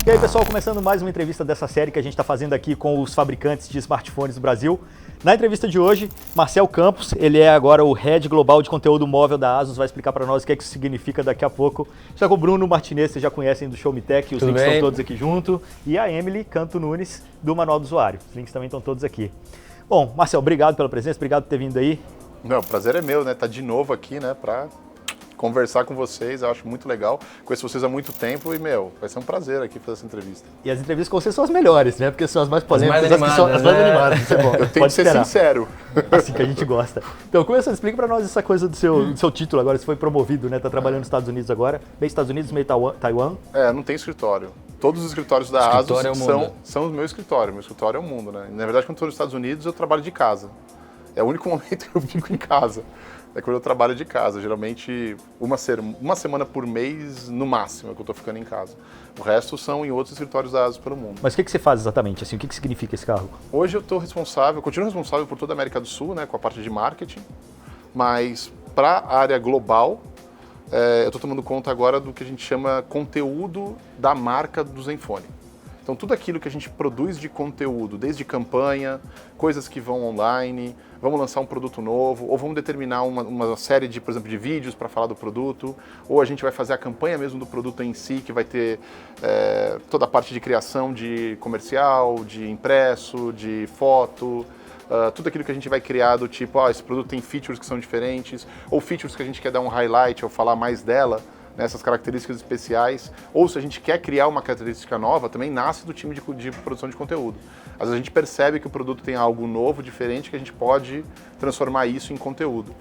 E aí, pessoal, começando mais uma entrevista dessa série que a gente está fazendo aqui com os fabricantes de smartphones do Brasil. Na entrevista de hoje, Marcel Campos, ele é agora o Head Global de Conteúdo Móvel da ASUS, vai explicar para nós o que é que isso significa daqui a pouco. Já com o Bruno Martinez, vocês já conhecem do Show Me Tech, os links estão todos aqui junto. E a Emily Canto Nunes, do Manual do Usuário. Os links também estão todos aqui. Bom, Marcel, obrigado pela presença, obrigado por ter vindo aí. Não, o prazer é meu, né? Tá de novo aqui, né, para conversar com vocês, eu acho muito legal. Conheço vocês há muito tempo e, vai ser um prazer aqui fazer essa entrevista. E as entrevistas com vocês são as melhores, né? Porque são as mais polêmicas, as mais animadas, as mais animadas. Isso é bom. Eu tenho que ser sincero. Assim que a gente gosta. Então, começando, explica pra nós essa coisa do seu título agora, você foi promovido, né? Tá trabalhando nos Estados Unidos agora, meio Estados Unidos, meio Taiwan. Não tem escritório. Todos os escritórios da ASUS são o meu escritório. Meu escritório é o mundo, né? Na verdade, quando eu estou nos Estados Unidos, eu trabalho de casa. É o único momento que eu fico em casa. É quando eu trabalho de casa. Geralmente, uma semana por mês, no máximo, é que eu estou ficando em casa. O resto são em outros escritórios da ASUS pelo mundo. Mas o que você faz exatamente? Assim, o que significa esse cargo? Hoje eu continuo responsável por toda a América do Sul, né, com a parte de marketing. Mas para a área global, eu estou tomando conta agora do que a gente chama conteúdo da marca do Zenfone. Então, tudo aquilo que a gente produz de conteúdo, desde campanha, coisas que vão online, vamos lançar um produto novo, ou vamos determinar uma série de, por exemplo, de vídeos para falar do produto, ou a gente vai fazer a campanha mesmo do produto em si, que vai ter toda a parte de criação de comercial, de impresso, de foto, tudo aquilo que a gente vai criar do tipo, esse produto tem features que são diferentes, ou features que a gente quer dar um highlight ou falar mais dela, essas características especiais, ou se a gente quer criar uma característica nova, também nasce do time de produção de conteúdo. Às vezes a gente percebe que o produto tem algo novo, diferente, que a gente pode transformar isso em conteúdo.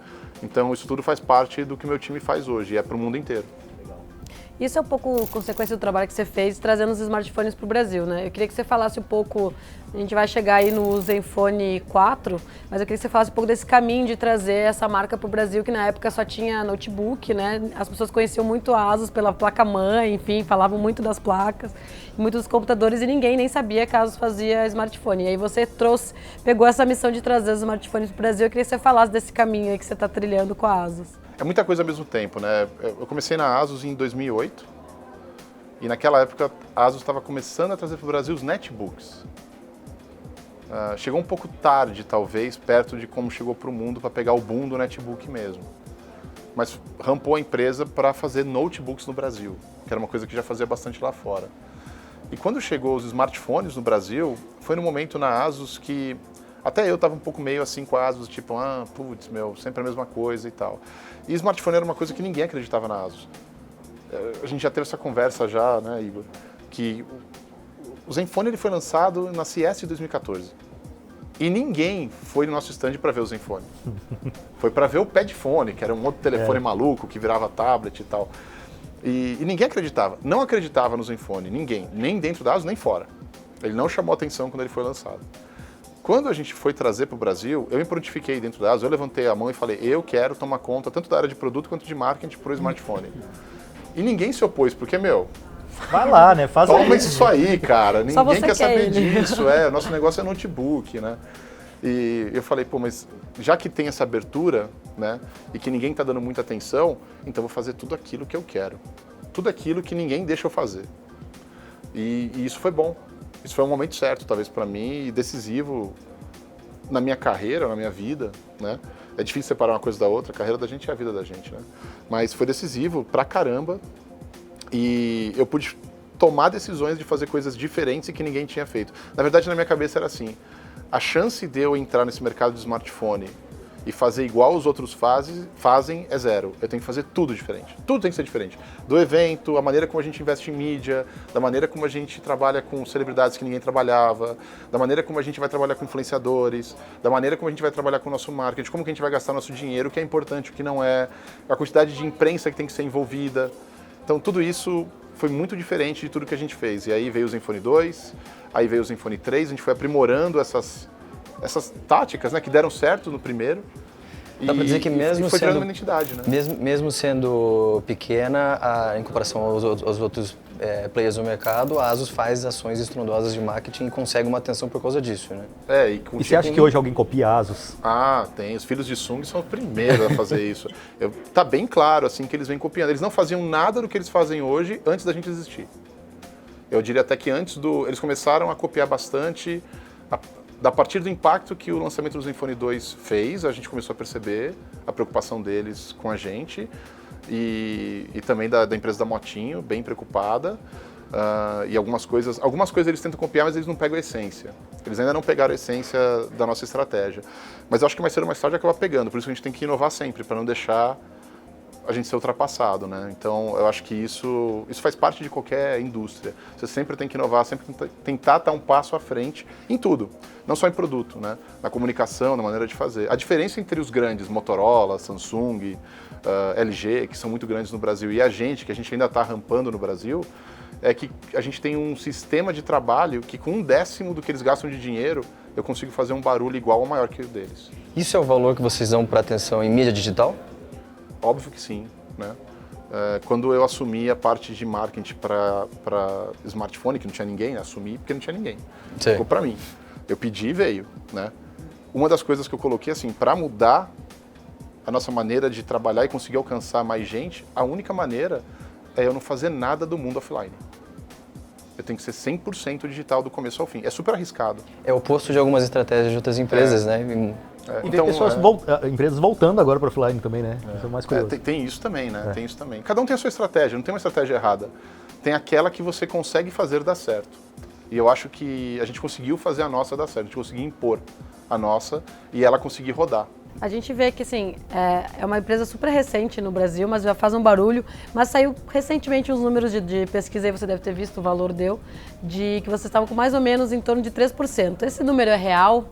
Então isso tudo faz parte do que o meu time faz hoje, e é para o mundo inteiro. Isso é um pouco consequência do trabalho que você fez trazendo os smartphones para o Brasil, né? Eu queria que você falasse um pouco, a gente vai chegar aí no Zenfone 4, mas eu queria que você falasse um pouco desse caminho de trazer essa marca para o Brasil, que na época só tinha notebook, né? As pessoas conheciam muito a ASUS pela placa-mãe, enfim, falavam muito das placas, muitos dos computadores, e ninguém nem sabia que a ASUS fazia smartphone. E aí você pegou essa missão de trazer os smartphones para o Brasil. Eu queria que você falasse desse caminho aí que você está trilhando com a ASUS. É muita coisa ao mesmo tempo, né? Eu comecei na ASUS em 2008 e naquela época a ASUS estava começando a trazer para o Brasil os netbooks. Chegou um pouco tarde, talvez, perto de como chegou para o mundo para pegar o boom do netbook mesmo. Mas rampou a empresa para fazer notebooks no Brasil, que era uma coisa que já fazia bastante lá fora. E quando chegou os smartphones no Brasil, foi no momento na ASUS que até eu estava um pouco meio assim com a ASUS, tipo, sempre a mesma coisa e tal. E smartphone era uma coisa que ninguém acreditava na ASUS. A gente já teve essa conversa já, né, Igor? Que o Zenfone ele foi lançado na CES de 2014. E ninguém foi no nosso stand para ver o Zenfone. Foi para ver o Padfone, que era um outro telefone maluco que virava tablet e tal. E ninguém acreditava. Não acreditava no Zenfone, ninguém. Nem dentro da ASUS, nem fora. Ele não chamou atenção quando ele foi lançado. Quando a gente foi trazer para o Brasil, eu me prontifiquei dentro da ASUS, eu levantei a mão e falei, eu quero tomar conta tanto da área de produto quanto de marketing para o smartphone. E ninguém se opôs, porque, vai lá, né? Faz toma isso aí, cara. Ninguém quer saber ele. disso. O nosso negócio é notebook, né? E eu falei, mas já que tem essa abertura, né? E que ninguém está dando muita atenção, então vou fazer tudo aquilo que eu quero. Tudo aquilo que ninguém deixa eu fazer. E isso foi bom. Isso foi um momento certo, talvez, para mim, e decisivo na minha carreira, na minha vida, né? É difícil separar uma coisa da outra, a carreira da gente é a vida da gente, né? Mas foi decisivo pra caramba e eu pude tomar decisões de fazer coisas diferentes e que ninguém tinha feito. Na verdade, na minha cabeça era assim, a chance de eu entrar nesse mercado de smartphone e fazer igual os outros fazem é zero. Eu tenho que fazer tudo diferente. Tudo tem que ser diferente. Do evento, a maneira como a gente investe em mídia, da maneira como a gente trabalha com celebridades que ninguém trabalhava, da maneira como a gente vai trabalhar com influenciadores, da maneira como a gente vai trabalhar com o nosso marketing, como que a gente vai gastar nosso dinheiro, o que é importante, o que não é, a quantidade de imprensa que tem que ser envolvida. Então tudo isso foi muito diferente de tudo que a gente fez. E aí veio o Zenfone 2, aí veio o Zenfone 3, a gente foi aprimorando essas táticas, né, que deram certo no primeiro. Dá para dizer que mesmo foi sendo uma identidade, né? mesmo sendo pequena, em comparação aos outros players do mercado, a ASUS faz ações estrondosas de marketing e consegue uma atenção por causa disso, né? E você acha que hoje alguém copia a ASUS? Tem. Os filhos de Sung são os primeiros a fazer isso. Tá bem claro assim que eles vêm copiando. Eles não faziam nada do que eles fazem hoje antes da gente existir. Eu diria até que eles começaram a copiar bastante, a partir do impacto que o lançamento do Zenfone 2 fez, a gente começou a perceber a preocupação deles com a gente e também da empresa da Motinho, bem preocupada. E algumas coisas eles tentam copiar, mas eles não pegam a essência. Eles ainda não pegaram a essência da nossa estratégia. Mas eu acho que mais cedo ou mais tarde acaba pegando, por isso que a gente tem que inovar sempre, para não deixar a gente ser ultrapassado, né? Então, eu acho que isso faz parte de qualquer indústria. Você sempre tem que inovar, sempre tentar estar um passo à frente em tudo, não só em produto, né? Na comunicação, na maneira de fazer. A diferença entre os grandes, Motorola, Samsung, LG, que são muito grandes no Brasil, e a gente, que a gente ainda está rampando no Brasil, é que a gente tem um sistema de trabalho que com 1/10 do que eles gastam de dinheiro, eu consigo fazer um barulho igual ou maior que o deles. Isso é o valor que vocês dão para atenção em mídia digital? Óbvio que sim, né? Quando eu assumi a parte de marketing para smartphone, que não tinha ninguém, assumi porque não tinha ninguém. Sim. Ficou para mim. Eu pedi e veio, né? Uma das coisas que eu coloquei assim, para mudar a nossa maneira de trabalhar e conseguir alcançar mais gente, a única maneira é eu não fazer nada do mundo offline. Eu tenho que ser 100% digital do começo ao fim. É super arriscado. É o oposto de algumas estratégias de outras empresas, né? E tem pessoas empresas voltando agora para offline também, né? Isso é mais curioso. Tem isso também, né? Tem isso também. Cada um tem a sua estratégia, não tem uma estratégia errada. Tem aquela que você consegue fazer dar certo. E eu acho que a gente conseguiu fazer a nossa dar certo, a gente conseguiu impor a nossa e ela conseguir rodar. A gente vê que, assim, é uma empresa super recente no Brasil, mas já faz um barulho. Mas saiu recentemente uns números de pesquisa, aí você deve ter visto, o valor deu, de que vocês estavam com mais ou menos em torno de 3%. Esse número é real?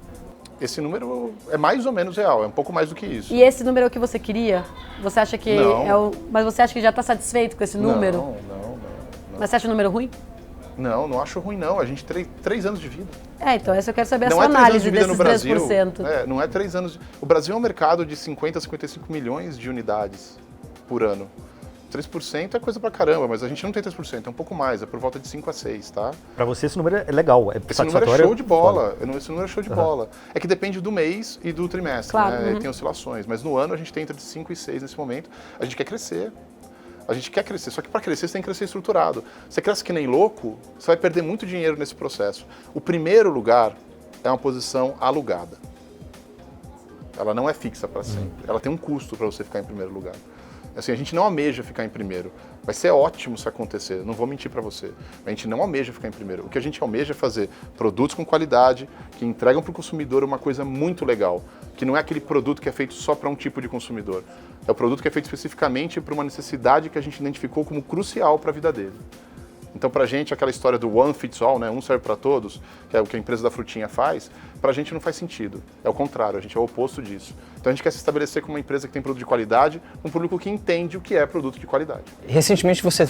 Esse número é mais ou menos real, é um pouco mais do que isso. E esse número é o que você queria? Você acha que não. Mas você acha que já está satisfeito com esse número? Não. Mas você acha o número ruim? Não acho ruim não, a gente tem 3 anos de vida. Então essa eu quero saber a não sua é 3 anos análise de vida no desses Brasil. 3%. Não é 3 anos. O Brasil é um mercado de 50 a 55 milhões de unidades por ano. 3% é coisa pra caramba, mas a gente não tem 3%, é um pouco mais, é por volta de 5 a 6, tá? Pra você esse número é legal, é esse número é show de bola, esse número é show de bola. É que depende do mês e do trimestre, claro, né? Tem oscilações, mas no ano a gente tem entre 5 e 6 nesse momento. A gente quer crescer. A gente quer crescer, só que para crescer você tem que crescer estruturado. Você cresce que nem louco, você vai perder muito dinheiro nesse processo. O primeiro lugar é uma posição alugada. Ela não é fixa para sempre. Ela tem um custo para você ficar em primeiro lugar. Assim, a gente não almeja ficar em primeiro. Vai ser ótimo se acontecer, não vou mentir para você. A gente não almeja ficar em primeiro. O que a gente almeja é fazer produtos com qualidade, que entregam para o consumidor uma coisa muito legal, que não é aquele produto que é feito só para um tipo de consumidor. É o produto que é feito especificamente para uma necessidade que a gente identificou como crucial para a vida dele. Então, para a gente, aquela história do one fits all, né, um serve para todos, que é o que a empresa da frutinha faz, para a gente não faz sentido. É o contrário, a gente é o oposto disso. Então, a gente quer se estabelecer como uma empresa que tem produto de qualidade, um público que entende o que é produto de qualidade. Recentemente você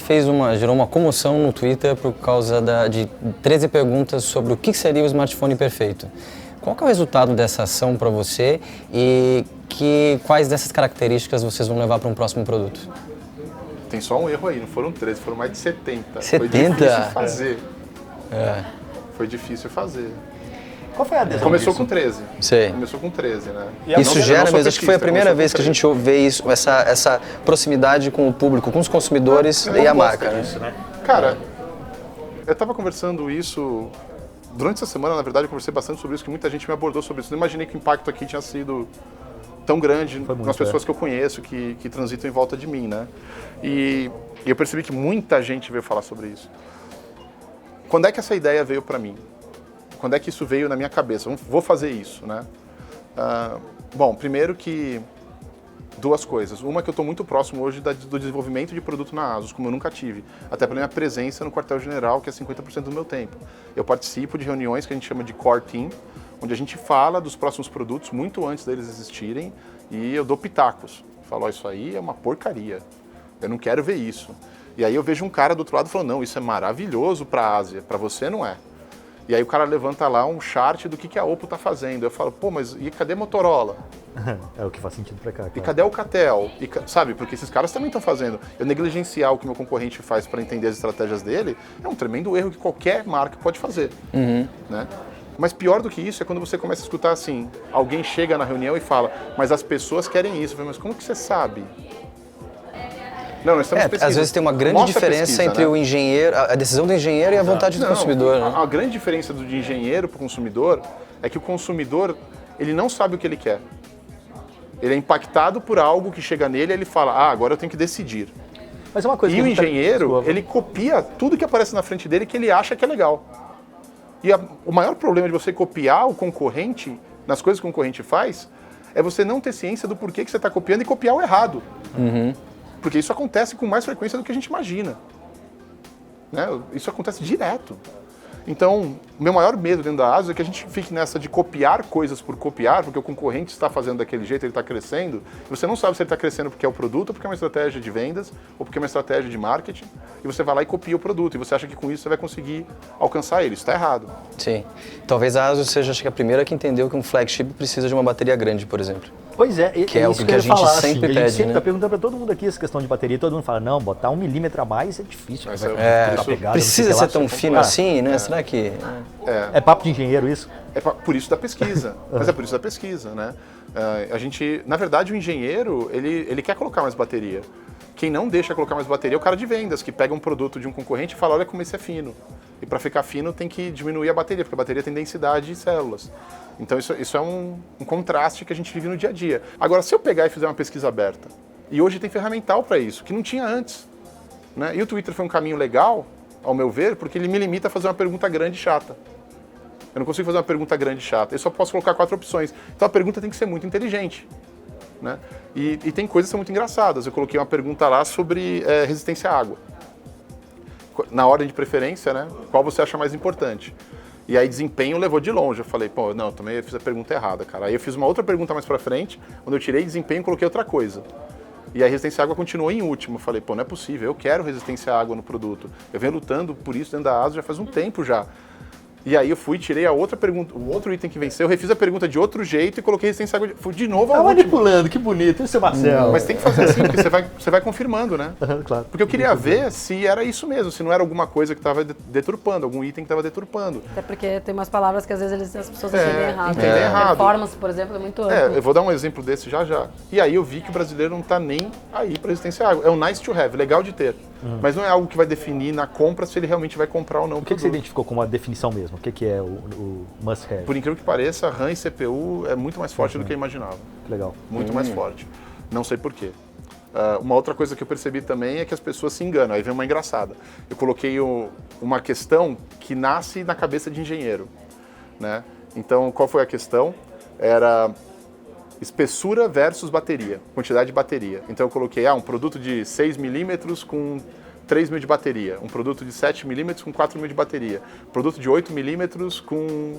gerou uma comoção no Twitter por causa de 13 perguntas sobre o que seria o smartphone perfeito. Qual que é o resultado dessa ação para você e quais dessas características vocês vão levar para um próximo produto? Tem só um erro aí, não foram 13, foram mais de 70. 70? Foi difícil fazer. Foi difícil fazer. Qual foi a adesão Começou disso? com 13. Sei. Começou com 13, né? Isso gera mesmo, acho que foi a primeira vez que a gente vê isso, essa proximidade com o público, com os consumidores e a marca. Né? Cara, eu estava conversando isso, durante essa semana, na verdade, eu conversei bastante sobre isso, que muita gente me abordou sobre isso. Não imaginei que o impacto aqui tinha sido tão grande nas pessoas que eu conheço, que transitam em volta de mim, né? E eu percebi que muita gente veio falar sobre isso. Quando é que essa ideia veio para mim? Quando é que isso veio na minha cabeça? Vou fazer isso, né? Bom, primeiro que duas coisas. Uma que eu estou muito próximo hoje do desenvolvimento de produto na ASUS, como eu nunca tive. Até pela minha presença no quartel-general, que é 50% do meu tempo. Eu participo de reuniões que a gente chama de Core Team, onde a gente fala dos próximos produtos muito antes deles existirem e eu dou pitacos. Falo, isso aí é uma porcaria, eu não quero ver isso. E aí eu vejo um cara do outro lado falando, não, isso é maravilhoso para a Ásia, para você não é. E aí o cara levanta lá um chart do que a Oppo está fazendo. Eu falo, pô, mas e cadê Motorola? É o que faz sentido para cá. Claro. E cadê o Catel? Sabe, porque esses caras também estão fazendo. Eu negligenciar o que meu concorrente faz para entender as estratégias dele é um tremendo erro que qualquer marca pode fazer. Né? Mas pior do que isso é quando você começa a escutar assim, alguém chega na reunião e fala, mas as pessoas querem isso. Eu falo, mas como que você sabe? Não, nós estamos pesquisando. Às vezes tem uma grande Mostra a diferença pesquisa, entre né? o engenheiro, a decisão do engenheiro e a vontade do consumidor. Né? A grande diferença do engenheiro para o consumidor é que o consumidor, ele não sabe o que ele quer. Ele é impactado por algo que chega nele e ele fala, agora eu tenho que decidir. Mas é uma coisa E que o engenheiro, ele copia tudo que aparece na frente dele que ele acha que é legal. E o maior problema de você copiar o concorrente, nas coisas que o concorrente faz, é você não ter ciência do porquê que você está copiando e copiar o errado. Porque isso acontece com mais frequência do que a gente imagina. Né? Isso acontece direto. Então, o meu maior medo dentro da ASUS é que a gente fique nessa de copiar coisas por copiar, porque o concorrente está fazendo daquele jeito, ele está crescendo, e você não sabe se ele está crescendo porque é o produto, ou porque é uma estratégia de vendas, ou porque é uma estratégia de marketing, e você vai lá e copia o produto, e você acha que com isso você vai conseguir alcançar ele. Isso está errado. Sim. Talvez a ASUS seja, acho que a primeira que entendeu que um flagship precisa de uma bateria grande, por exemplo. Pois é, Que é o isso que a eu ia gente falar, sempre assim, pede, A gente sempre né? tá perguntando para todo mundo aqui essa questão de bateria, todo mundo fala, não, botar 1 milímetro a mais é difícil. Mas vai é, ficar isso pegado, Precisa não sei o ser que lá. tão fino assim, né? Será que... É papo de engenheiro isso? Por isso da pesquisa. Mas é por isso da pesquisa, né? A gente, na verdade, o engenheiro, ele quer colocar mais bateria. Quem não deixa colocar mais bateria é o cara de vendas, que pega um produto de um concorrente e fala, olha como esse é fino. E para ficar fino tem que diminuir a bateria, porque a bateria tem densidade de células. Então isso é um contraste que a gente vive no dia a dia. Agora, se eu pegar e fizer uma pesquisa aberta, e hoje tem ferramental para isso, que não tinha antes, né? E o Twitter foi um caminho legal, ao meu ver, porque ele me limita a fazer uma pergunta grande e chata. Eu não consigo fazer uma pergunta grande e chata, eu só posso colocar 4 opções. Então a pergunta tem que ser muito inteligente. Né? E tem coisas que são muito engraçadas. Eu coloquei uma pergunta lá sobre resistência à água. Na ordem de preferência, né? Qual você acha mais importante? E aí desempenho levou de longe. Eu falei, pô, não, também eu fiz a pergunta errada, cara. Aí eu fiz uma outra pergunta mais pra frente, onde eu tirei desempenho e coloquei outra coisa. E a resistência à água continuou em último. Eu falei, pô, não é possível, eu quero resistência à água no produto. Eu venho lutando por isso dentro da ASUS já faz um tempo já. E aí eu fui, tirei a outra pergunta, o outro item que venceu, eu refiz a pergunta de outro jeito e coloquei resistência à água. Fui de novo ao Tá último. manipulando, que bonito, isso é Marcelo. Mas tem que fazer assim, porque você vai confirmando, né? Claro. Porque eu queria ver se era isso mesmo, se não era alguma coisa que estava deturpando, algum item que estava deturpando. Até porque tem umas palavras que às vezes as pessoas entendem errado. entendem errado. Performance, por exemplo, é muito amplo. Eu vou dar um exemplo desse já já. E aí eu vi que o brasileiro não está nem aí para resistência à água. É um nice to have, legal de ter. Mas não é algo que vai definir na compra se ele realmente vai comprar ou não. O que você identificou como a definição mesmo? O que é o must have? Por incrível que pareça, RAM e CPU é muito mais forte do que eu imaginava. Legal. Muito mais forte. Não sei por quê. Uma outra coisa que eu percebi também é que as pessoas se enganam. Aí vem uma engraçada. Eu coloquei uma questão que nasce na cabeça de engenheiro. Né? Então, qual foi a questão? Era espessura versus bateria, quantidade de bateria. Então eu coloquei um produto de 6 milímetros com 3 mil de bateria, um produto de 7 milímetros com 4 mil de bateria, produto de 8 milímetros com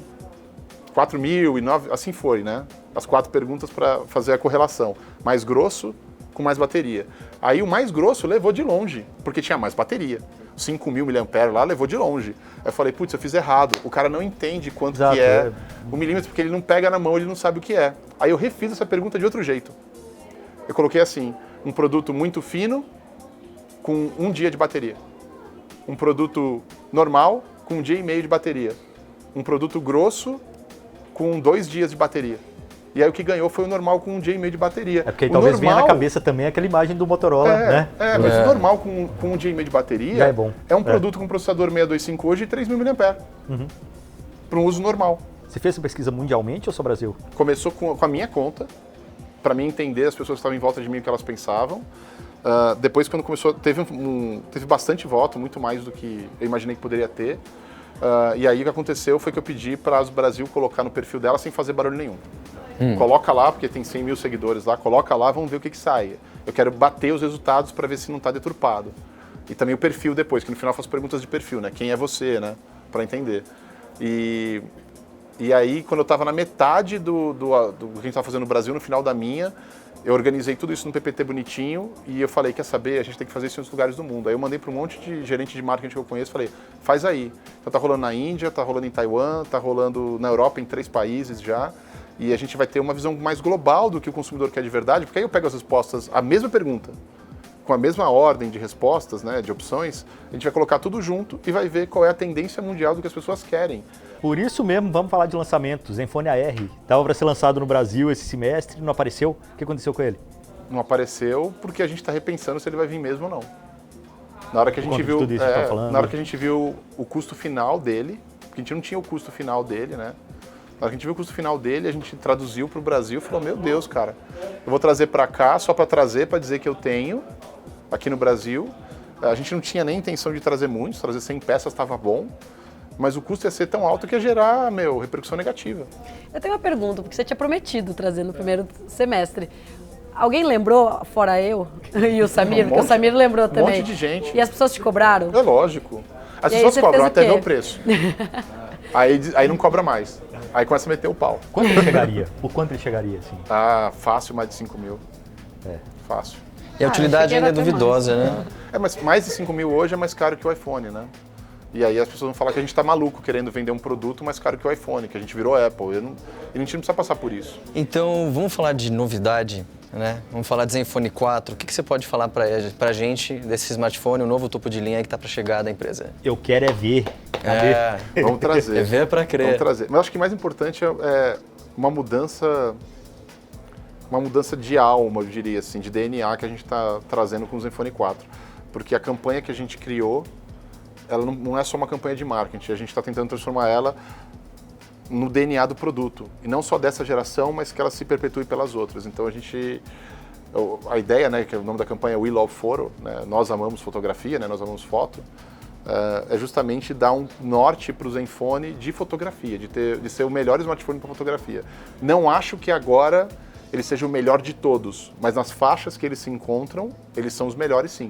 4 mil e 9, assim foi, né? As 4 perguntas para fazer a correlação. Mais grosso com mais bateria. Aí o mais grosso levou de longe, porque tinha mais bateria. 5 mil miliamperes lá levou de longe. Aí eu falei, putz, eu fiz errado. O cara não entende quanto que é o milímetro, porque ele não pega na mão, ele não sabe o que é. Aí eu refiz essa pergunta de outro jeito. Eu coloquei assim, um produto muito fino com 1 dia de bateria. Um produto normal com 1 dia e meio de bateria. Um produto grosso com 2 dias de bateria. E aí o que ganhou foi o normal com 1 dia e meio de bateria. É porque talvez venha na cabeça também aquela imagem do Motorola, né? Mas o normal com 1 dia e meio de bateria já é bom. É um produto com processador 625 hoje e 3 mil mAh. Para um uso normal. Você fez essa pesquisa mundialmente ou só Brasil? Começou com a minha conta, para mim entender as pessoas que estavam em volta de mim o que elas pensavam. Depois, quando começou, teve bastante voto, muito mais do que eu imaginei que poderia ter. E aí o que aconteceu foi que eu pedi para a ASUS Brasil colocar no perfil dela sem fazer barulho nenhum. Coloca lá, porque tem 100 mil seguidores lá, coloca lá, vamos ver o que sai. Eu quero bater os resultados para ver se não está deturpado. E também o perfil depois, que no final eu faço perguntas de perfil, né? Quem é você, né? Para entender. E aí, quando eu estava na metade do que a gente estava fazendo no Brasil, no final da minha, eu organizei tudo isso no PPT bonitinho e eu falei, quer saber, a gente tem que fazer isso em outros lugares do mundo. Aí eu mandei para um monte de gerente de marketing que eu conheço, falei, faz aí. Então tá rolando na Índia, tá rolando em Taiwan, tá rolando na Europa, em 3 países já. E a gente vai ter uma visão mais global do que o consumidor quer de verdade, porque aí eu pego as respostas, a mesma pergunta, com a mesma ordem de respostas, né, de opções, a gente vai colocar tudo junto e vai ver qual é a tendência mundial do que as pessoas querem. Por isso mesmo, vamos falar de lançamento. Zenfone AR estava para ser lançado no Brasil esse semestre, não apareceu. O que aconteceu com ele? Não apareceu porque a gente está repensando se ele vai vir mesmo ou não. Na hora que a gente viu, tudo isso que tá falando. na hora que a gente viu o custo final dele, porque a gente não tinha o custo final dele, né? Na hora que a gente viu o custo final dele, a gente traduziu para o Brasil e falou, meu Deus, cara, eu vou trazer para cá só para trazer, para dizer que eu tenho aqui no Brasil. A gente não tinha nem intenção de trazer muitos, trazer 100 peças estava bom, mas o custo ia ser tão alto que ia gerar, repercussão negativa. Eu tenho uma pergunta, porque você tinha prometido trazer no primeiro semestre. Alguém lembrou, fora eu e o Samir? Porque o Samir lembrou também. Um monte de gente. E as pessoas te cobraram? É lógico. As E aí pessoas você cobram fez o até quê? ver o preço. Aí não cobra mais. Aí começa a meter o pau. Quanto ele chegaria? Por quanto ele chegaria, assim? Ah, fácil mais de 5 mil. É. Fácil. E a utilidade achei que ainda é era até duvidosa, né? Mas mais de 5 mil hoje é mais caro que o iPhone, né? E aí as pessoas vão falar que a gente tá maluco querendo vender um produto mais caro que o iPhone, que a gente virou Apple. E a gente não precisa passar por isso. Então, vamos falar de novidade, né? Vamos falar de Zenfone 4. O que você pode falar pra gente desse smartphone, o novo topo de linha que tá para chegar da empresa? Eu quero é ver. Cadê? Vamos trazer. É ver para crer. Vamos trazer. Mas acho que mais importante é uma mudança de alma, eu diria assim, de DNA que a gente está trazendo com o Zenfone 4. Porque a campanha que a gente criou, ela não é só uma campanha de marketing, a gente está tentando transformar ela no DNA do produto. E não só dessa geração, mas que ela se perpetue pelas outras. Então a ideia, né, que é o nome da campanha é We Love Photo, né, nós amamos fotografia, né, nós amamos foto, é justamente dar um norte para o Zenfone de fotografia, de ser o melhor smartphone para fotografia. Não acho que agora ele seja o melhor de todos, mas nas faixas que eles se encontram, eles são os melhores sim.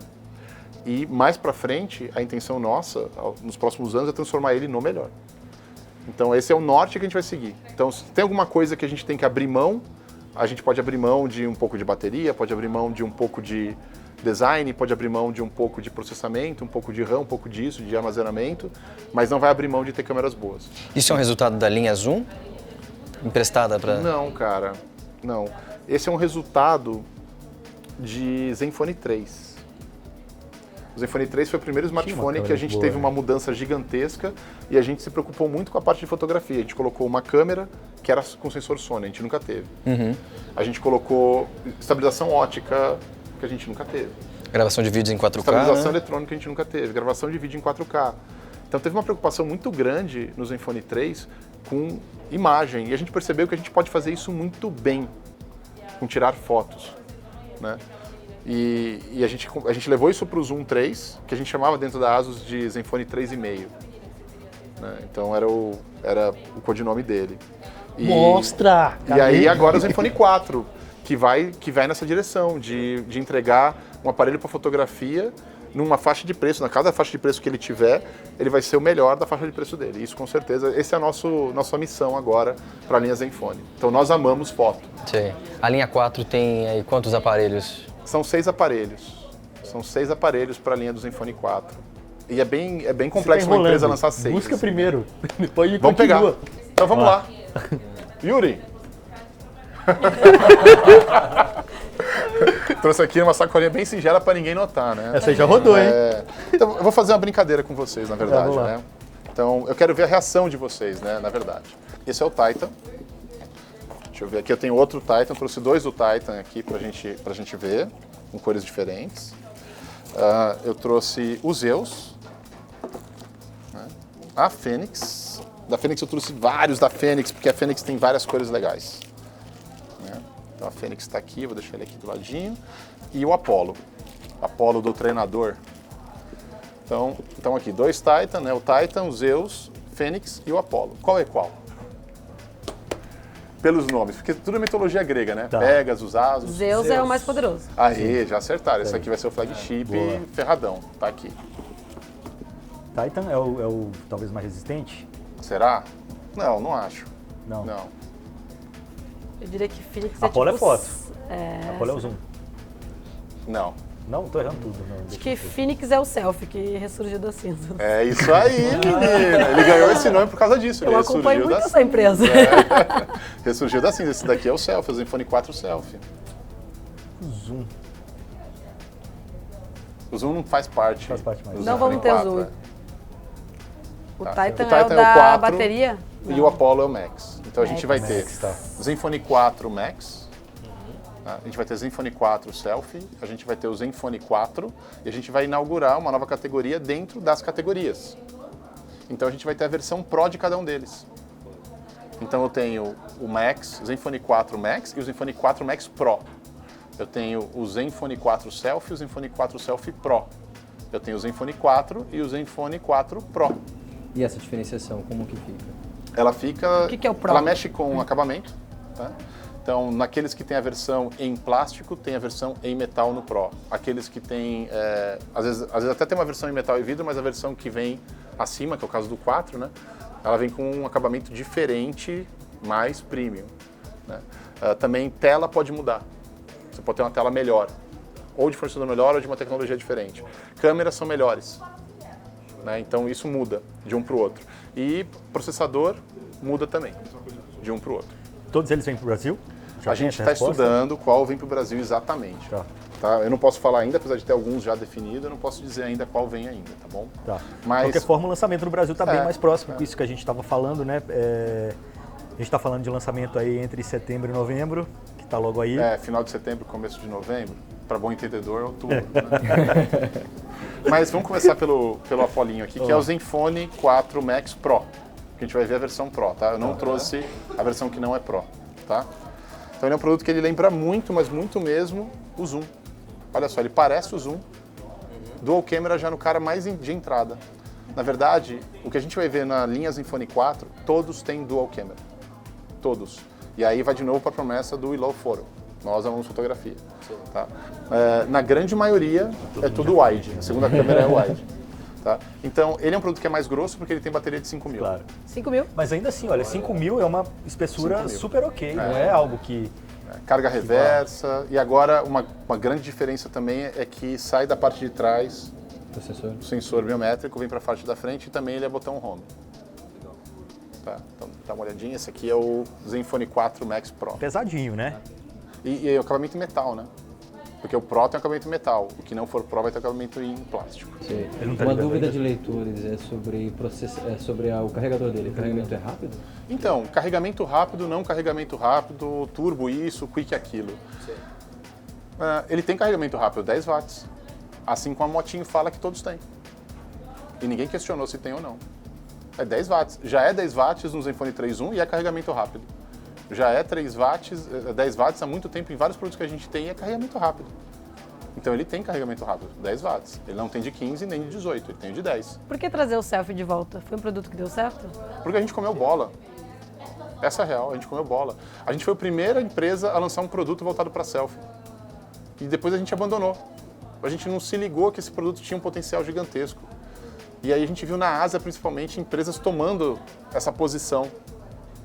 E mais para frente, a intenção nossa, nos próximos anos, é transformar ele no melhor. Então esse é o norte que a gente vai seguir. Então se tem alguma coisa que a gente tem que abrir mão, a gente pode abrir mão de um pouco de bateria, pode abrir mão de um pouco de design, pode abrir mão de um pouco de processamento, um pouco de RAM, um pouco disso, de armazenamento, mas não vai abrir mão de ter câmeras boas. Isso é um resultado da linha Zoom? Emprestada para... Não, cara, não. Esse é um resultado de Zenfone 3. O Zenfone 3 foi o primeiro smartphone que a gente teve uma mudança gigantesca e a gente se preocupou muito com a parte de fotografia. A gente colocou uma câmera que era com sensor Sony, a gente nunca teve. A gente colocou estabilização ótica, que a gente nunca teve. Gravação de vídeos em 4K, Estabilização né? eletrônica a gente nunca teve. Gravação de vídeo em 4K. Então teve uma preocupação muito grande no Zenfone 3 com imagem. E a gente percebeu que a gente pode fazer isso muito bem, com tirar fotos, né? E a gente levou isso para o Zoom 3, que a gente chamava dentro da ASUS de Zenfone 3,5. Né? Então era o codinome dele. Mostra! E aí agora o Zenfone 4, que vai nessa direção, de entregar um aparelho para fotografia numa faixa de preço. Na cada faixa de preço que ele tiver, ele vai ser o melhor da faixa de preço dele. Isso com certeza, essa é a nossa missão agora para a linha Zenfone. Então nós amamos foto. Sim. A linha 4 tem aí quantos aparelhos? São 6 aparelhos. São 6 aparelhos para a linha do Zenfone 4. E é bem complexo uma empresa lançar 6. Busca primeiro, depois Vamos continua. pegar. Então vamos lá. Yuri. Trouxe aqui uma sacolinha bem singela para ninguém notar, né? Essa aí já rodou, hein? Então eu vou fazer uma brincadeira com vocês, na verdade, Vamos lá. né? Então eu quero ver a reação de vocês, né? Na verdade. Esse é o Titan. Deixa eu ver aqui, eu tenho outro Titan, trouxe 2 do Titan aqui pra gente ver, com cores diferentes. Eu trouxe o Zeus, né? A Fênix. Da Fênix eu trouxe vários da Fênix, porque a Fênix tem várias cores legais. Né? Então a Fênix está aqui, vou deixar ele aqui do ladinho. E o Apollo. Apollo do treinador. Então aqui, 2 Titan, né? O Titan, o Zeus, Fênix e o Apollo. Qual é qual? Pelos nomes, porque tudo é mitologia grega, né? Tá. Pegasus, Asus. Zeus é o mais poderoso. Aí, já acertaram. Esse aqui vai ser o flagship Boa. ferradão. Tá aqui. Titan é o talvez mais resistente? Será? Não acho. Não. Não. Eu diria que Phoenix é Apollo tipo... é foto. Apollo é o zoom. Não. Não, tô errando tudo. Não, Acho que Phoenix é o selfie que ressurgiu da cinza. É isso aí, menina. Ele ganhou esse nome por causa disso. Eu Ele acompanho muito da essa empresa. ressurgiu da cinza. Esse daqui é o Selfie, o Zenfone 4 Selfie. Zoom. O Zoom não faz parte. Faz parte mais. do Não Zenfone vamos ter 4, Zoom. é. O Tá. Titan, O Titan é é o o da 4 bateria? E o Apollo é o Max. Então a gente vai ter Max, tá. Zenfone 4 Max, A gente vai ter Zenfone 4 Selfie, a gente vai ter o Zenfone 4 e a gente vai inaugurar uma nova categoria dentro das categorias. Então a gente vai ter a versão Pro de cada um deles. Então eu tenho o Max, o Zenfone 4 Max e o Zenfone 4 Max Pro. Eu tenho o Zenfone 4 Selfie e o Zenfone 4 Selfie Pro. Eu tenho o Zenfone 4 e o Zenfone 4 Pro. E essa diferenciação, como que fica? Ela fica... O que é o Pro? Ela mexe com o acabamento, tá? Então, naqueles que tem a versão em plástico, tem a versão em metal no Pro. Aqueles que tem... às vezes até tem uma versão em metal e vidro, mas a versão que vem acima, que é o caso do 4, né? Ela vem com um acabamento diferente, mais premium, né? Também tela pode mudar. Você pode ter uma tela melhor, ou de fornecedor melhor ou de uma tecnologia diferente. Câmeras são melhores, né? Então isso muda de um para o outro. E processador muda também, de um para o outro. Todos eles vêm para o Brasil? Já A tem gente essa está resposta? estudando qual vem para o Brasil exatamente. Tá? Eu não posso falar ainda, apesar de ter alguns já definidos, eu não posso dizer ainda qual vem ainda, tá bom? Tá. Mas, de qualquer forma, o lançamento no Brasil está bem mais próximo, é. com isso que a gente estava falando, né? A gente está falando de lançamento aí entre setembro e novembro, que está logo aí. Final de setembro, começo de novembro, para bom entendedor, outubro. Né? Mas vamos começar pelo Apolinho aqui, que é o Zenfone 4 Max Pro, que a gente vai ver a versão Pro, tá? Eu não trouxe a versão que não é Pro, tá? Então ele é um produto que ele lembra muito, mas muito mesmo, o Zoom. Olha só, ele parece o Zoom, Dual Camera já no cara mais de entrada. Na verdade, o que a gente vai ver na linha Zenfone 4, todos têm Dual Camera. Todos. E aí vai de novo para a promessa do We Love Photo. Nós amamos fotografia. Tá? Na grande maioria é tudo wide. A segunda câmera é wide. Tá? Então, ele é um produto que é mais grosso porque ele tem bateria de 5.000. Claro. 5.000? Mas ainda assim, olha, 5.000 é uma espessura 5.000. super ok, não é algo que... Carga reversa. E agora, uma grande diferença também é que sai da parte de trás Processor. o sensor biométrico, vem para a parte da frente e também ele é botão home. Tá? Então, dá uma olhadinha. Esse aqui é o Zenfone 4 Max Pro. Pesadinho, né? E é o acabamento em metal, né? Porque o Pro tem acabamento em metal, o que não for Pro vai ter acabamento em plástico. Sim. Ele não tá Uma ligado dúvida ainda. de leitores é sobre o carregador dele. O carregamento é rápido? Então, carregamento rápido, não carregamento rápido, turbo isso, quick aquilo. Ele tem carregamento rápido, 10 watts. Assim como a motinho fala que todos têm. E ninguém questionou se tem ou não. É 10 watts. Já é 10 watts no Zenfone 3.1 e é carregamento rápido. Já é 10 watts há muito tempo em vários produtos que a gente tem e é carregamento rápido. Então ele tem carregamento rápido, 10 watts. Ele não tem de 15 nem de 18, ele tem de 10. Por que trazer o selfie de volta? Foi um produto que deu certo? Porque a gente comeu bola. Essa é a real, a gente comeu bola. A gente foi a primeira empresa a lançar um produto voltado para selfie. E depois a gente abandonou. A gente não se ligou que esse produto tinha um potencial gigantesco. E aí a gente viu na Ásia, principalmente, empresas tomando essa posição,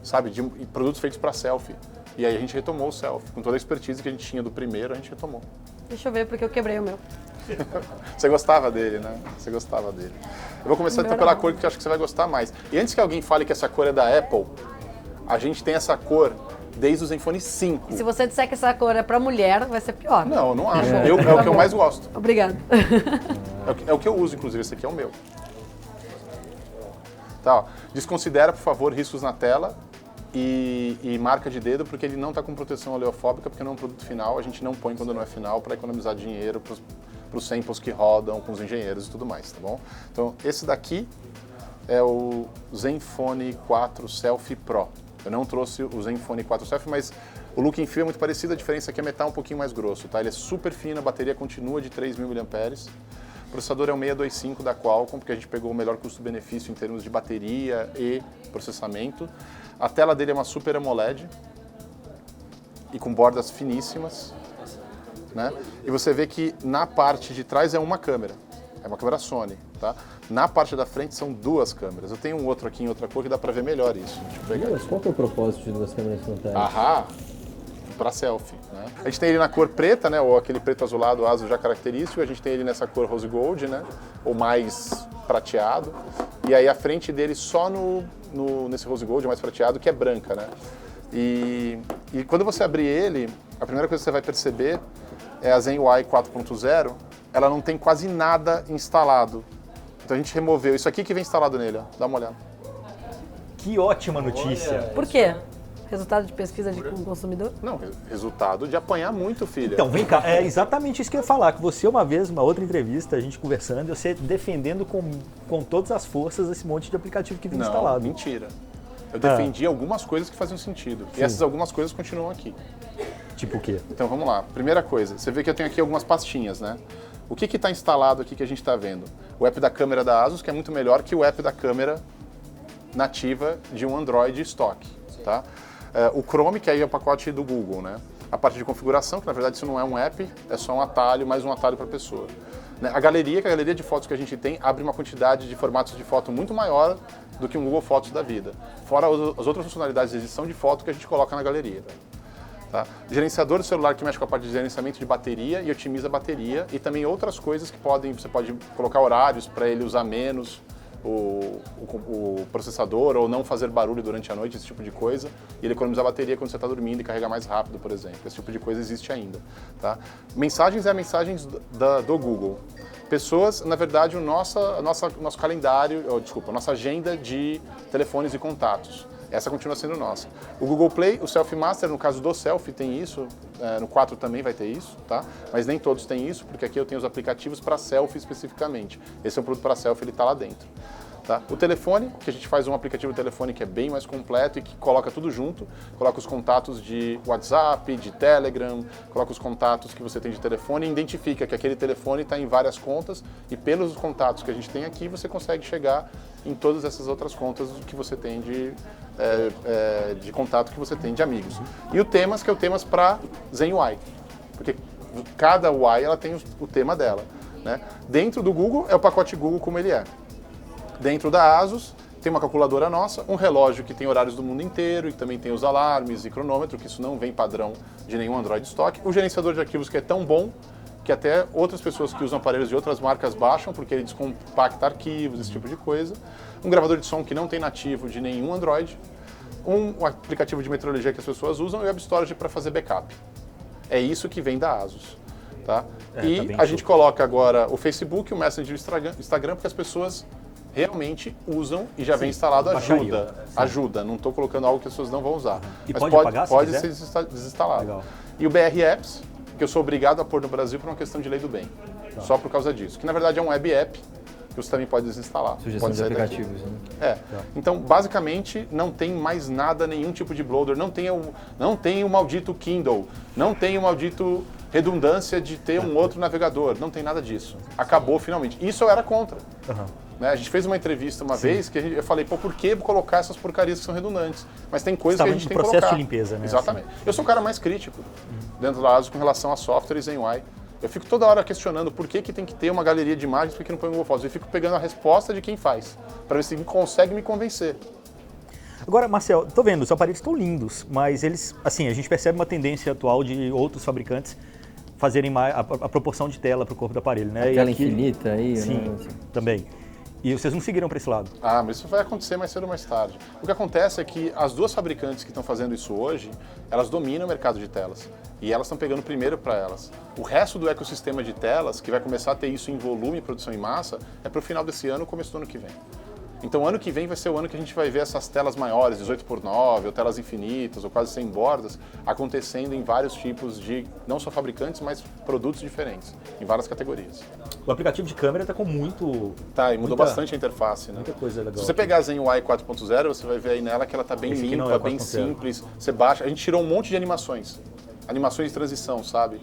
sabe, de produtos feitos para selfie. E aí a gente retomou o selfie. Com toda a expertise que a gente tinha do primeiro, a gente retomou. Deixa eu ver, porque eu quebrei o meu. Você gostava dele, né? Você gostava dele. Eu vou começar então pela cor que eu acho que você vai gostar mais. E antes que alguém fale que essa cor é da Apple, a gente tem essa cor desde o Zenfone 5. E se você disser que essa cor é pra mulher, vai ser pior. Não, eu não acho. É o que eu mais gosto. Obrigada. É o que eu uso, inclusive. Esse aqui é o meu. Tá, ó. Desconsidera, por favor, riscos na tela e marca de dedo, porque ele não está com proteção oleofóbica, porque não é um produto final. A gente não põe quando não é final para economizar dinheiro para os samples que rodam com os engenheiros e tudo mais, tá bom? Então, esse daqui é o Zenfone 4 Selfie Pro. Eu não trouxe o Zenfone 4 Selfie, mas o look and feel é muito parecido, a diferença é que é metal um pouquinho mais grosso, tá? Ele é super fino, a bateria continua de 3.000 mAh. O processador é o 625 da Qualcomm, porque a gente pegou o melhor custo-benefício em termos de bateria e processamento. A tela dele é uma Super AMOLED e com bordas finíssimas, né? E você vê que na parte de trás é uma câmera Sony, tá? Na parte da frente são duas câmeras. Eu tenho um outro aqui em outra cor que dá pra ver melhor isso. Deixa eu pegar Mas aqui. qual que é o propósito de duas câmeras frontais? Ahá! Para selfie, né? A gente tem ele na cor preta, né, ou aquele preto azulado, azul já característico, a gente tem ele nessa cor rose gold, né, ou mais prateado, e aí a frente dele só nesse rose gold mais prateado, que é branca, né? E quando você abrir ele, a primeira coisa que você vai perceber é a Zen UI 4.0, ela não tem quase nada instalado. Então a gente removeu isso aqui que vem instalado nele, ó. Dá uma olhada. Que ótima notícia. Por quê? Resultado de pesquisa com o consumidor? Não, resultado de apanhar muito, filha. Então, vem cá, é exatamente isso que eu ia falar, que você uma vez, uma outra entrevista, a gente conversando, e você defendendo com todas as forças esse monte de aplicativo que vinha Não, instalado. mentira. Eu defendi algumas coisas que faziam sentido. E essas algumas coisas continuam aqui. Tipo o quê? Então vamos lá. Primeira coisa, você vê que eu tenho aqui algumas pastinhas, né? O que está instalado aqui que a gente está vendo? O app da câmera da ASUS, que é muito melhor que o app da câmera nativa de um Android stock, tá? O Chrome, que aí é o pacote do Google, né? A parte de configuração, que na verdade isso não é um app, é só um atalho, mais um atalho para a pessoa. A galeria, que é a galeria de fotos que a gente tem, abre uma quantidade de formatos de foto muito maior do que um Google Fotos da vida. Fora as outras funcionalidades de edição de foto que a gente coloca na galeria. Tá? Gerenciador do celular que mexe com a parte de gerenciamento de bateria e otimiza a bateria. E também outras coisas que você pode colocar horários para ele usar menos o processador ou não fazer barulho durante a noite, esse tipo de coisa. E ele economiza a bateria quando você está dormindo e carregar mais rápido, por exemplo. Esse tipo de coisa existe ainda. Tá? Mensagens é mensagens do Google. Pessoas, na verdade, nosso calendário, nossa agenda de telefones e contatos. Essa continua sendo nossa. O Google Play, o Selfie Master, no caso do Selfie, tem isso. No 4 também vai ter isso, tá? Mas nem todos têm isso, porque aqui eu tenho os aplicativos para selfie especificamente. Esse é um produto para selfie, ele está lá dentro. Tá? O telefone, que a gente faz um aplicativo de telefone que é bem mais completo e que coloca tudo junto. Coloca os contatos de WhatsApp, de Telegram, coloca os contatos que você tem de telefone e identifica que aquele telefone está em várias contas e pelos contatos que a gente tem aqui, você consegue chegar em todas essas outras contas que você tem de contato que você tem de amigos. E o temas, que é o temas para Zen UI, porque cada UI ela tem o tema dela. Né? Dentro do Google é o pacote Google como ele é. Dentro da ASUS tem uma calculadora nossa, um relógio que tem horários do mundo inteiro e também tem os alarmes e cronômetro, que isso não vem padrão de nenhum Android stock. O gerenciador de arquivos que é tão bom que até outras pessoas que usam aparelhos de outras marcas baixam, porque ele descompacta arquivos, esse tipo de coisa. Um gravador de som que não tem nativo de nenhum Android. Um aplicativo de metrologia que as pessoas usam e o Web Storage para fazer backup. É isso que vem da ASUS. Tá? E a gente coloca agora o Facebook, o Messenger e o Instagram, porque as pessoas realmente usam e já vem instalado ajuda. Não estou colocando algo que as pessoas não vão usar. E mas pode ser desinstalado. Legal. E o BR Apps, que eu sou obrigado a pôr no Brasil por uma questão de lei do bem. Só por causa disso. Que na verdade é um web app que você também pode desinstalar. Sugestão de aplicativos. Né? Então, basicamente, não tem mais nada, nenhum tipo de bloater. Não tem o maldito Kindle. Não tem o maldito redundância de ter um outro navegador. Não tem nada disso. Acabou finalmente. Isso eu era contra. Né? A gente fez uma entrevista uma vez que eu falei, por que colocar essas porcarias que são redundantes? Mas tem coisas que a gente tem que colocar. Processo de limpeza, né? Exatamente. Eu sou o cara mais crítico dentro da ASUS com relação a softwares em UI. Eu fico toda hora questionando por que tem que ter uma galeria de imagens, por que não põe o Google Fotos. Eu fico pegando a resposta de quem faz, para ver se consegue me convencer. Agora, Marcel, tô vendo, os aparelhos estão lindos, mas eles, assim, a gente percebe uma tendência atual de outros fabricantes fazerem a proporção de tela para o corpo do aparelho, né? A tela infinita aí, sim, né? Também. E vocês não seguiram para esse lado? Mas isso vai acontecer mais cedo ou mais tarde. O que acontece é que as duas fabricantes que estão fazendo isso hoje, elas dominam o mercado de telas. E elas estão pegando primeiro para elas. O resto do ecossistema de telas, que vai começar a ter isso em volume e produção em massa, é para o final desse ano, começo do ano que vem. Então, o ano que vem vai ser o ano que a gente vai ver essas telas maiores, 18x9, ou telas infinitas, ou quase 100 bordas, acontecendo em vários tipos de, não só fabricantes, mas produtos diferentes, em várias categorias. O aplicativo de câmera está com muito... Tá, e mudou bastante a interface, né? Muita coisa legal. Se você pegar a Zen UI 4.0, você vai ver aí nela que ela está bem limpa, bem simples. Você baixa, a gente tirou um monte de animações de transição, sabe?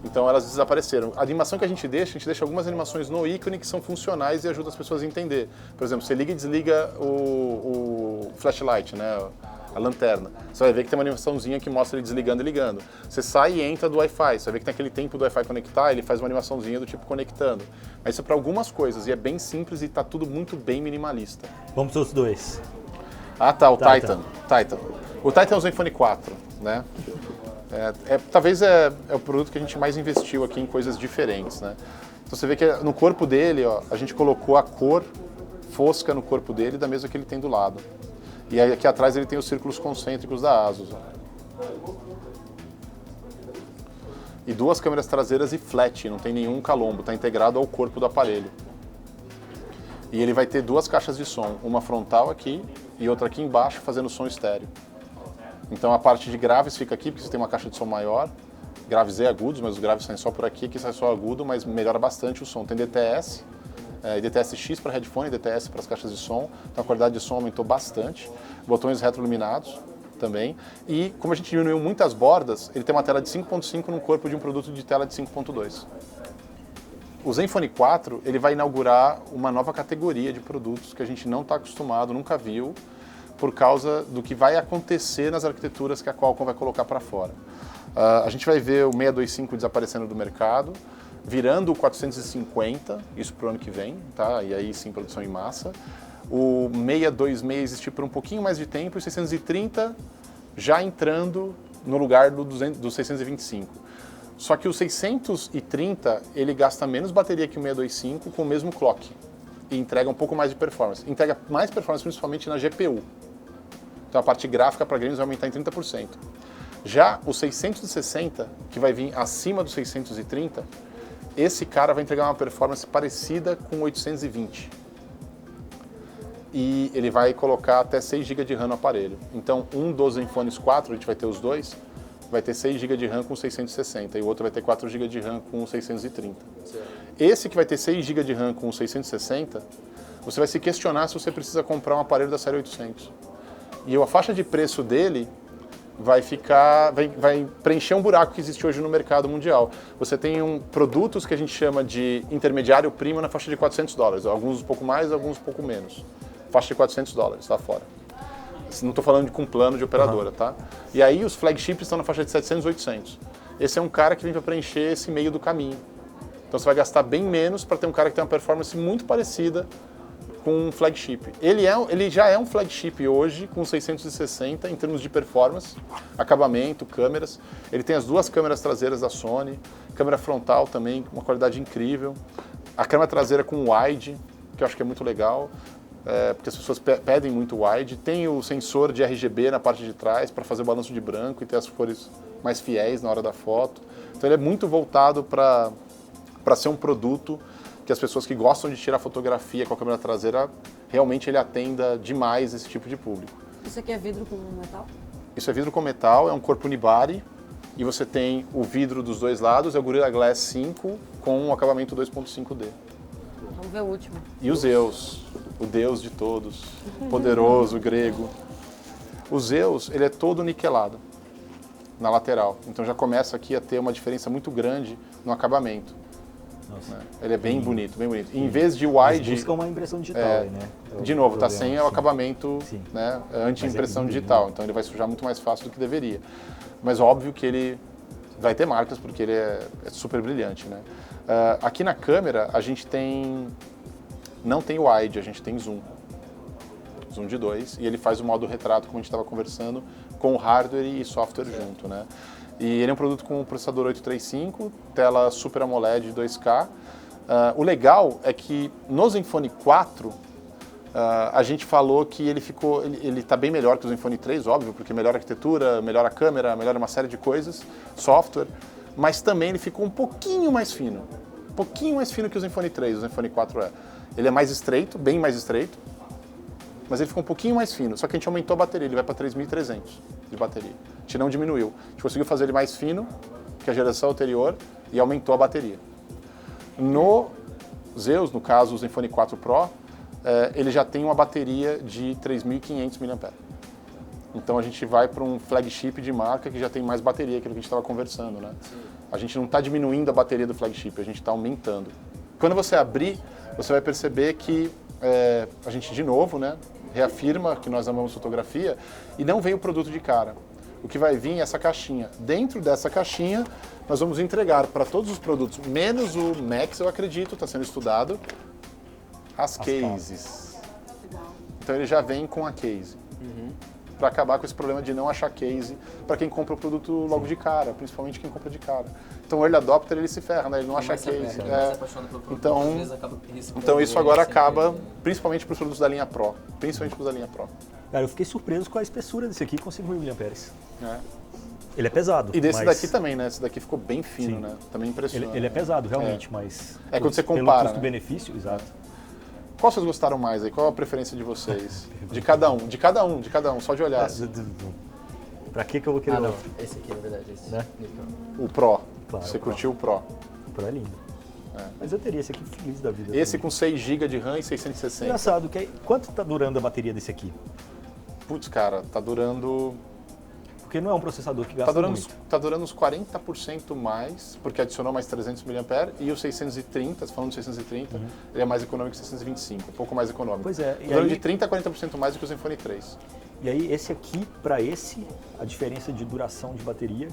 Então elas desapareceram. A animação que a gente deixa algumas animações no ícone que são funcionais e ajudam as pessoas a entender. Por exemplo, você liga e desliga o flashlight, né? A lanterna. Você vai ver que tem uma animaçãozinha que mostra ele desligando e ligando. Você sai e entra do Wi-Fi. Você vai ver que tem aquele tempo do Wi-Fi conectar, ele faz uma animaçãozinha do tipo conectando. Mas isso é para algumas coisas e é bem simples e está tudo muito bem minimalista. Vamos para os dois. Tá, o Titan. O Titan é o Zenfone 4, né? Talvez é o produto que a gente mais investiu aqui em coisas diferentes, né? Então você vê que no corpo dele, ó, a gente colocou a cor fosca no corpo dele da mesma que ele tem do lado. E aí aqui atrás ele tem os círculos concêntricos da ASUS. Ó. E duas câmeras traseiras e flat, não tem nenhum calombo, está integrado ao corpo do aparelho. E ele vai ter duas caixas de som, uma frontal aqui e outra aqui embaixo fazendo som estéreo. Então a parte de graves fica aqui, porque você tem uma caixa de som maior, graves e agudos, mas os graves saem só por aqui, aqui sai só agudo, mas melhora bastante o som. Tem DTS, e DTS-X para headphone, DTS para as caixas de som, então a qualidade de som aumentou bastante. Botões retroiluminados também. E como a gente diminuiu muitas bordas, ele tem uma tela de 5.5 no corpo de um produto de tela de 5.2. O Zenfone 4, ele vai inaugurar uma nova categoria de produtos que a gente não está acostumado, nunca viu, por causa do que vai acontecer nas arquiteturas que a Qualcomm vai colocar para fora. A gente vai ver o 625 desaparecendo do mercado, virando o 450, isso para o ano que vem, tá? E aí sim produção em massa. O 626 existir por um pouquinho mais de tempo e o 630 já entrando no lugar do 625. Só que o 630 ele gasta menos bateria que o 625 com o mesmo clock e entrega um pouco mais de performance. Entrega mais performance principalmente na GPU. Então a parte gráfica para games vai aumentar em 30%. Já o 660, que vai vir acima do 630, esse cara vai entregar uma performance parecida com o 820. E ele vai colocar até 6 GB de RAM no aparelho. Então, um dos Zenfones 4, a gente vai ter os dois, vai ter 6 GB de RAM com 660 e o outro vai ter 4 GB de RAM com 630. Certo. Esse que vai ter 6 GB de RAM com 660, você vai se questionar se você precisa comprar um aparelho da série 800. E a faixa de preço dele vai preencher um buraco que existe hoje no mercado mundial. Você tem produtos que a gente chama de intermediário premium na faixa de $400, alguns um pouco mais, alguns um pouco menos. Faixa de $400 lá fora. Não estou falando com plano de operadora, tá? E aí os flagships estão na faixa de 700, 800. Esse é um cara que vem para preencher esse meio do caminho. Então você vai gastar bem menos para ter um cara que tem uma performance muito parecida com um flagship. Ele já é um flagship hoje com 660 em termos de performance, acabamento, câmeras. Ele tem as duas câmeras traseiras da Sony, câmera frontal também com uma qualidade incrível. A câmera traseira com wide, que eu acho que é muito legal. Porque as pessoas pedem muito wide. Tem o sensor de RGB na parte de trás para fazer o balanço de branco e ter as cores mais fiéis na hora da foto. Então ele é muito voltado para ser um produto que as pessoas que gostam de tirar fotografia com a câmera traseira, realmente ele atenda demais esse tipo de público. Isso aqui é vidro com metal? Isso é vidro com metal, é um corpo Unibody e você tem o vidro dos dois lados, é o Gorilla Glass 5 com um acabamento 2.5D. Vamos ver o último. E o Zeus, o deus de todos, poderoso, grego. O Zeus, ele é todo niquelado na lateral, então já começa aqui a ter uma diferença muito grande no acabamento. Nossa. Ele é bem bonito, bem bonito. Em vez de wide... Busca uma impressão digital aí, né? De novo, está sem o acabamento, né, anti-impressão digital, então ele vai sujar muito mais fácil do que deveria. Mas óbvio que ele vai ter marcas, porque ele é super brilhante, né? Aqui na câmera, a gente não tem wide, a gente tem zoom. Zoom de 2, e ele faz o modo retrato, como a gente estava conversando, com hardware e software junto, né? E ele é um produto com processador 835, tela Super AMOLED de 2K. O legal é que no Zenfone 4, a gente falou que ele está bem melhor que o Zenfone 3, óbvio, porque melhora a arquitetura, melhora a câmera, melhora uma série de coisas, software, mas também ele ficou um pouquinho mais fino que o Zenfone 3, o Zenfone 4 é. Ele é mais estreito, bem mais estreito, mas ele ficou um pouquinho mais fino, só que a gente aumentou a bateria, ele vai para 3.300 de bateria. A gente não diminuiu. A gente conseguiu fazer ele mais fino que a geração anterior e aumentou a bateria. No Zeus, no caso o Zenfone 4 Pro, ele já tem uma bateria de 3.500 mAh. Então a gente vai para um flagship de marca que já tem mais bateria, aquilo que a gente estava conversando, né? A gente não está diminuindo a bateria do flagship, a gente está aumentando. Quando você abrir, você vai perceber que a gente, de novo, né, reafirma que nós amamos fotografia e não vem o produto de cara. O que vai vir é essa caixinha. Dentro dessa caixinha, nós vamos entregar para todos os produtos, menos o Max, eu acredito, está sendo estudado, as cases. Então ele já vem com a case. Para acabar com esse problema de não achar case para quem compra o produto logo de cara, principalmente quem compra de cara. Então o early adopter ele se ferra, né? Ele não acha case. Então isso agora acaba, principalmente para os produtos da linha Pro. Principalmente para os da linha Pro. Cara, eu fiquei surpreso com a espessura desse aqui com 5.000 mAh. Ele é pesado. E desse daqui também, né? Esse daqui ficou bem fino, né? Também impressionante. Ele é pesado, realmente, mas... quando você compara, pelo custo-benefício, exato. Qual vocês gostaram mais aí? Qual a preferência de vocês? De cada um, só de olhar. Assim. Pra que eu vou querer não. outro? Esse aqui, na verdade. Esse. Né? O Pro. Claro, Você o Pro. curtiu o Pro. O Pro é lindo. Mas eu teria esse aqui feliz da vida. Esse também. com 6 GB de RAM e 660. Engraçado, quanto tá durando a bateria desse aqui? Putz, cara, tá durando Porque não é um processador que gasta muito. Tá durando uns 40% mais, porque adicionou mais 300 mAh, e o 630, falando de 630, ele é mais econômico que o 625, um pouco mais econômico. Pois é, Tá e durando aí- de 30% a 40% mais do que o Zenfone 3. E aí, esse aqui, para esse, a diferença de duração de bateria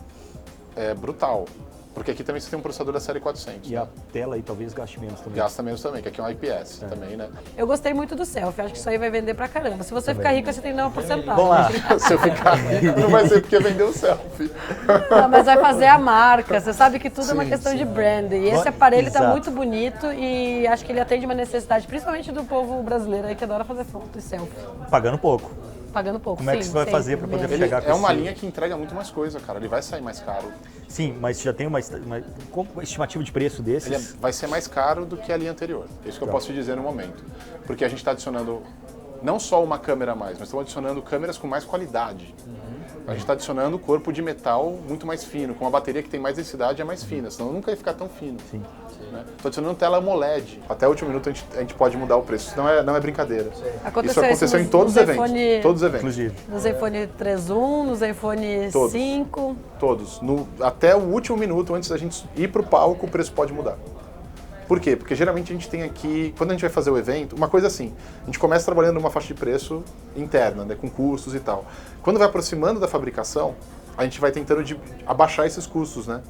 É brutal, porque aqui também você tem um processador da série 400. e a tela aí talvez gaste menos também. Gasta menos também, que aqui é um IPS também, né? Eu gostei muito do selfie, acho que isso aí vai vender pra caramba. Se você ficar rico, você tem que dar uma porcentagem. Vamos lá. Se eu ficar rico, não vai ser porque vendeu o selfie. Não, mas vai fazer a marca. Você sabe que tudo é uma questão de brand. E esse aparelho está Exato. muito bonito e acho que ele atende uma necessidade, principalmente do povo brasileiro aí que adora fazer foto e selfie. Pagando pouco. Pagando pouco. Como é que sim, você vai sempre, fazer pra poder mesmo. Ele chegar com é uma esse- linha que entrega muito mais coisa, cara. Ele vai sair mais caro. Sim, mas já tem uma estimativa de preço desses? Ele vai ser mais caro do que a linha anterior. É isso que eu Tá. posso te dizer no momento. Porque a gente está adicionando não só uma câmera a mais, mas estamos adicionando câmeras com mais qualidade. A gente está adicionando corpo de metal muito mais fino, com uma bateria que tem mais densidade e é mais fina, senão nunca ia ficar tão fino. Sim. Estou adicionando tela AMOLED. Até o último minuto a gente pode mudar o preço. Isso não é brincadeira. Isso aconteceu em todos os eventos. Todos os eventos. Inclusive. No Zenfone 3.1, no Zenfone Todos. 5. Todos. Até o último minuto, antes da gente ir para o palco, o preço pode mudar. Por quê? Porque geralmente a gente tem aqui, quando a gente vai fazer o evento, uma coisa assim, a gente começa trabalhando numa faixa de preço interna, né, com custos e tal. Quando vai aproximando da fabricação, a gente vai tentando abaixar esses custos, né,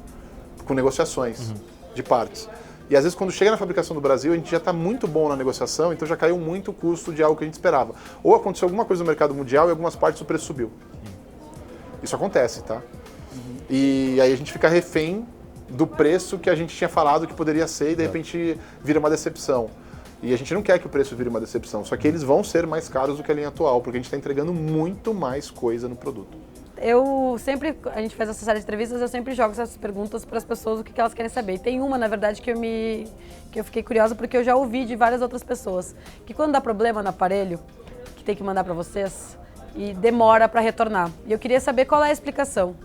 com negociações de partes. E às vezes quando chega na fabricação do Brasil, a gente já está muito bom na negociação, então já caiu muito o custo de algo que a gente esperava. Ou aconteceu alguma coisa no mercado mundial e em algumas partes o preço subiu. Isso acontece, tá? E aí a gente fica refém do preço que a gente tinha falado que poderia ser e de repente vira uma decepção. E a gente não quer que o preço vire uma decepção, só que eles vão ser mais caros do que a linha atual, porque a gente está entregando muito mais coisa no produto. A gente faz essa série de entrevistas, eu sempre jogo essas perguntas para as pessoas o que elas querem saber. E tem uma, na verdade, que eu fiquei curiosa porque eu já ouvi de várias outras pessoas, que quando dá problema no aparelho, que tem que mandar para vocês, e demora para retornar. E eu queria saber qual é a explicação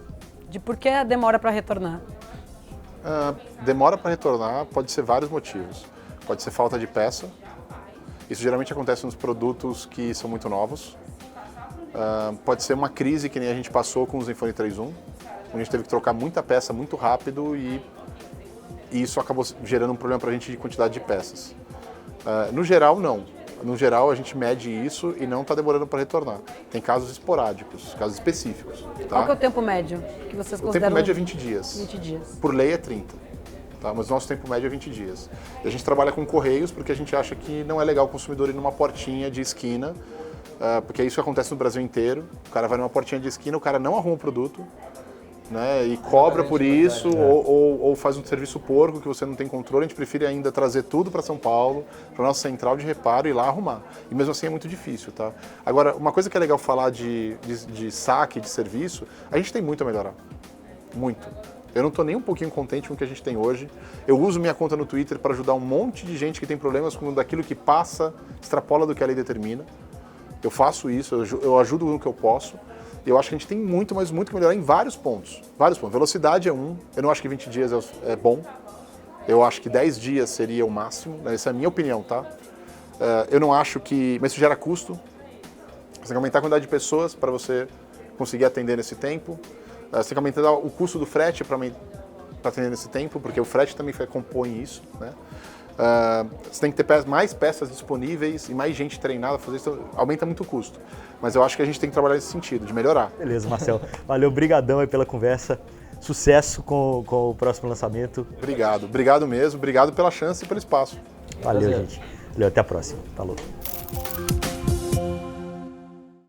de por que demora para retornar. Demora para retornar pode ser vários motivos. Pode ser falta de peça. Isso geralmente acontece nos produtos que são muito novos. Pode ser uma crise que nem a gente passou com o Zenfone 3.1. Onde a gente teve que trocar muita peça muito rápido e isso acabou gerando um problema para a gente de quantidade de peças. No geral, não. No geral, a gente mede isso e não está demorando para retornar. Tem casos esporádicos, casos específicos. Tá? Qual que é o tempo médio que vocês O consideram? tempo médio é 20 dias. 20 dias. Por lei é 30. Tá? Mas o nosso tempo médio é 20 dias. E a gente trabalha com correios porque a gente acha que não é legal o consumidor ir numa portinha de esquina, porque é isso que acontece no Brasil inteiro. O cara vai numa portinha de esquina, o cara não arruma o produto, né, e cobra por isso, ou faz um serviço porco que você não tem controle. A gente prefere ainda trazer tudo para São Paulo, para nossa central de reparo e ir lá arrumar. E mesmo assim é muito difícil, tá? Agora, uma coisa que é legal falar de saque, de serviço, a gente tem muito a melhorar. Muito. Eu não estou nem um pouquinho contente com o que a gente tem hoje. Eu uso minha conta no Twitter para ajudar um monte de gente que tem problemas com daquilo que passa, extrapola do que a lei determina. Eu faço isso, eu ajudo no que eu posso. Eu acho que a gente tem muito, mas muito que melhorar em vários pontos. Vários pontos. Velocidade é um. Eu não acho que 20 dias é bom. Eu acho que 10 dias seria o máximo. Essa é a minha opinião, tá? Eu não acho que... Mas isso gera custo. Você tem que aumentar a quantidade de pessoas para você conseguir atender nesse tempo. Você tem que aumentar o custo do frete para atender nesse tempo, porque o frete também compõe isso, né? Você tem que ter mais peças disponíveis e mais gente treinada a fazer isso, aumenta muito o custo. Mas eu acho que a gente tem que trabalhar nesse sentido, de melhorar. Beleza, Marcel. Valeu, brigadão aí pela conversa. Sucesso com o próximo lançamento. Obrigado mesmo. Obrigado pela chance e pelo espaço. Valeu, Prazer. gente. Valeu, até a próxima. Falou.